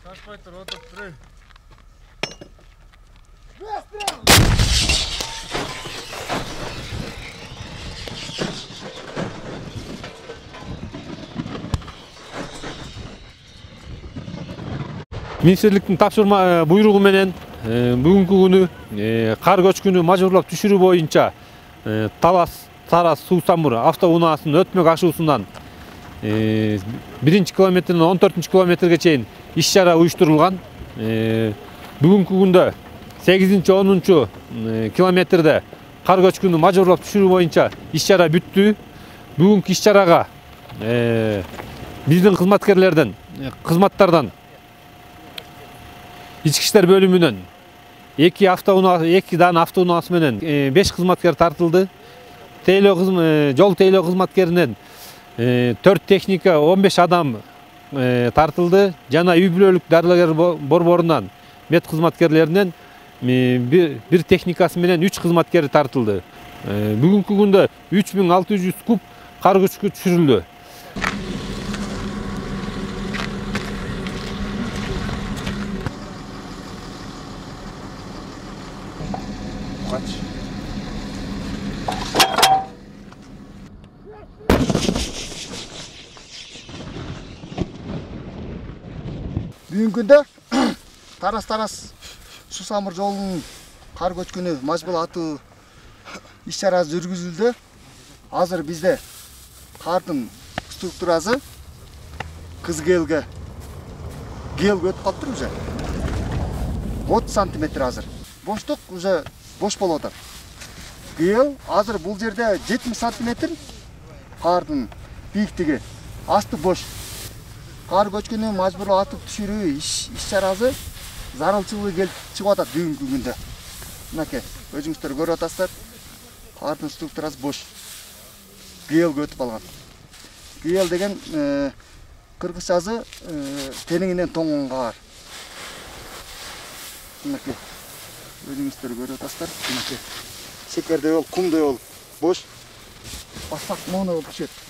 Шашпай тұр, отырып тұр. Министрликтин тапшырма буйругу менен бүгүнкү күнү кар көчкүнү мажбурлап түшүрүү боюнча Талас суу самыр автоунаасынын өтмөк ашуусунан 1-километрден 14-километрге чейин иш-чара уюштурулган. Бүгүнкү күндө 8-10 километрде кар көчкүнү мажбурлап түшүрүү боюнча иш-чара бүттү. Бүгүнкү иш-чарага биздин кызматтардан Ички иштер бөлүмүнөн 2 дан автоунаасы менен 5 кызматкер тартылды. Жол тейлөө кызматкеринен 4 техника 15 адам тартылды. Жана үй бүлөлүк дарыгер борборунан мед кызматкерлеринен 1 техникасы менен 3 кызматкери тартылды. Бүгүнкү күндө 3600 куб кар көчкү түшүрүлдү. Бүгүнкү күндө Тарас суу самыр жолунун кар көчкүнү мажбурлатуу иш-чарасы жүргүзүлдү. Азыр бизде кардын структурасы кызгелге өтүп калыптыр уже. 30 сантиметр азыр. Боштук уже бош болуп атат. Гел азыр бул жерде 70 сантиметр кардын бийиктиги. Асты бош. Кар көчкүнү мажбурлап атып түшүрүү иш-чарасы зарылчылыгы келип чыгып атат бүгүнкү күндө. Мынакей, өзүңүздөр көрүп атасыздар. Кардын структурасы бош. Гелге өтүп алган. Гел деген кыргызчасы тениңинен тоңгон кар. Мынакей, өзүңүздөр көрүп атасыздар. Мынакей, шекердей болуп, кумдой болуп, бош. Бассак моуну болуп түшөт.